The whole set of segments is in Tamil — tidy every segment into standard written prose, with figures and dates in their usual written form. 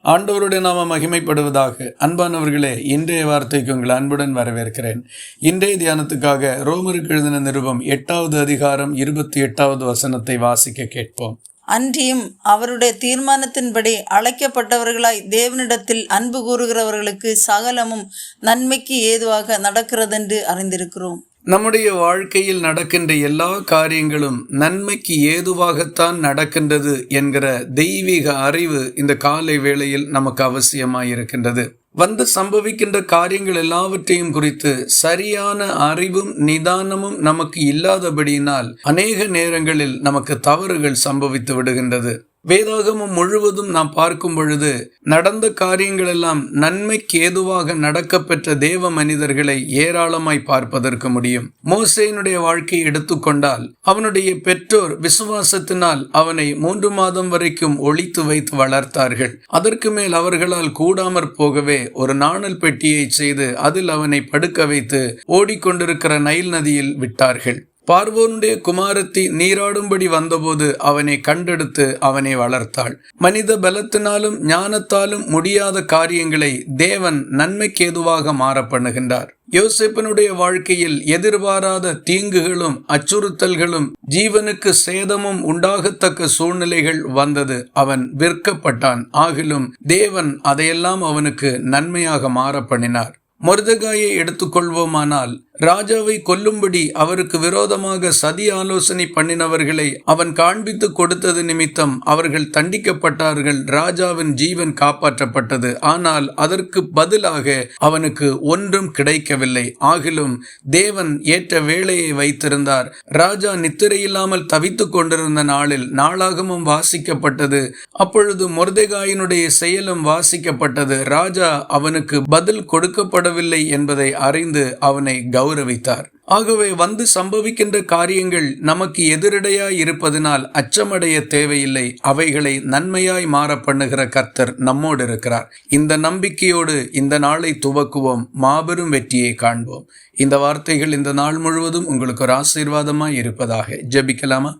ஆண்டவருடைய நாம மகிமைப்படுவதாக. அன்பானவர்களே, இன்றைய வார்த்தைக்கு உங்கள் அன்புடன் வரவேற்கிறேன். இன்றைய தியானத்துக்காக ரோமருக்கு எழுதின நிருபம் 8வது அதிகாரம் 28வது வசனத்தை வாசிக்க கேட்போம். அன்றியும் அவருடைய தீர்மானத்தின்படி அழைக்கப்பட்டவர்களாய் தேவனிடத்தில் அன்பு கூறுகிறவர்களுக்கு சகலமும் நன்மைக்கு ஏதுவாக நடக்கிறதென்று அறிந்திருக்கிறோம். நம்முடைய வாழ்க்கையில் நடக்கின்ற எல்லா காரியங்களும் நன்மைக்கு ஏதுவாகத்தான் நடக்கின்றது என்கிற தெய்வீக அறிவு இந்த காலை வேளையில் நமக்கு அவசியமாயிருக்கின்றது. வந்து சம்பவிக்கின்ற காரியங்கள் எல்லாவற்றையும் குறித்து சரியான அறிவும் நிதானமும் நமக்கு இல்லாதபடியினால் அநேக நேரங்களில் நமக்கு தவறுகள் சம்பவித்து விடுகின்றது. வேதாகமம் முழுவதும் நாம் பார்க்கும் பொழுது நடந்த காரியங்கள் எல்லாம் நன்மைக்கு ஏதுவாக நடக்க பெற்ற தேவ மனிதர்களை ஏராளமாய் பார்ப்பதற்கு முடியும். மோசேயினுடைய வாழ்க்கையை எடுத்துக்கொண்டால் அவனுடைய பெற்றோர் விசுவாசத்தினால் அவனை 3 மாதம் வரைக்கும் ஒளித்து வைத்து வளர்த்தார்கள். அதற்கு மேல் அவர்களால் கூடாமற் போகவே ஒரு நாணல் பெட்டியை செய்து அதில் அவனை படுக்க வைத்து ஓடிக்கொண்டிருக்கிற நைல் நதியில் விட்டார்கள். பார்வோனுடைய குமாரத்தி நீராடும்படி வந்தபோது அவனை கண்டெடுத்து அவனை வளர்த்தாள். மனித பலத்தினாலும் ஞானத்தாலும் முடியாத காரியங்களை தேவன் நன்மைக்கு ஏதுவாக மாற பண்ணுகின்றார். யோசேப்பினுடைய வாழ்க்கையில் எதிர்பாராத தீங்குகளும் அச்சுறுத்தல்களும் ஜீவனுக்கு சேதமும் உண்டாகத்தக்க சூழ்நிலைகள் வந்தது. அவன் விற்கப்பட்டான். ஆகிலும் தேவன் அதையெல்லாம் அவனுக்கு நன்மையாக மாற பண்ணினார். மொர்தெகாயை எடுத்துக்கொள்வோமானால் ராஜாவை கொல்லும்படி அவருக்கு விரோதமாக சதி ஆலோசனை பண்ணினவர்களை அவன் காண்பித்து கொடுத்தது நிமித்தம் அவர்கள் தண்டிக்கப்பட்டார்கள். ராஜாவின் ஜீவன் காப்பாற்றப்பட்டது. ஆனால் அதற்கு பதிலாக அவனுக்கு ஒன்றும் கிடைக்கவில்லை. ஆகிலும் தேவன் ஏற்ற வேளையை வைத்திருந்தார். ராஜா நித்திரையில்லாமல் தவித்து கொண்டிருந்த நாளில் நாளாகமும் வாசிக்கப்பட்டது. அப்பொழுது மொர்தெகாயினுடைய செயலும் வாசிக்கப்பட்டது. ராஜா அவனுக்கு பதில் கொடுக்கப்படவில்லை என்பதை அறிந்து அவனை கௌரவித்தார். ஆகவே வந்து சம்பவிக்கின்ற காரியங்கள் நமக்கு எதிரடையாய் இருப்பதனால் அச்சமடைய தேவையில்லை. அவைகளை நன்மையாய் மாற பண்ணுகிற கர்த்தர் நம்மோடு இருக்கிறார். இந்த நம்பிக்கையோடு இந்த நாளை துவக்குவோம். மாபெரும் வெற்றியை காண்போம். இந்த வார்த்தைகள் இந்த நாள் முழுவதும் உங்களுக்கு ஒரு ஆசீர்வாதமாய் இருப்பதாக. ஜெபிக்கலாமா?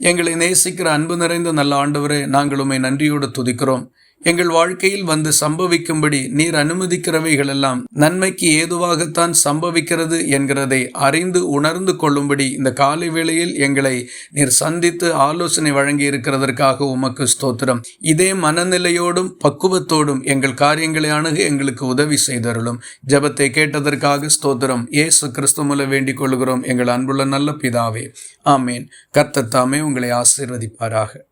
எங்களை நேசிக்கிற அன்பு நிறைந்த நல்ல ஆண்டவரே, நாங்கள் உம்மை நன்றியோடு துதிக்கிறோம். எங்கள் வாழ்க்கையில் வந்து சம்பவிக்கும்படி நீர் அனுமதிக்கிறவைகள் எல்லாம் நன்மைக்கு ஏதுவாகத்தான் சம்பவிக்கிறது என்கிறதை அறிந்து உணர்ந்து கொள்ளும்படி இந்த காலை வேளையில் எங்களை நீர் சந்தித்து ஆலோசனை வழங்கி இருக்கிறதற்காக உமக்கு ஸ்தோத்திரம். இதே மனநிலையோடும் பக்குவத்தோடும் எங்கள் காரியங்களை அணுக எங்களுக்கு உதவி செய்தருளும். ஜெபத்தை கேட்டதற்காக ஸ்தோத்திரம். இயேசு கிறிஸ்து மூலம் வேண்டிக் கொள்கிறோம் எங்கள் அன்புள்ள நல்ல பிதாவே, ஆமேன். கர்த்தர் தாமே உங்களை ஆசீர்வதிப்பாராக.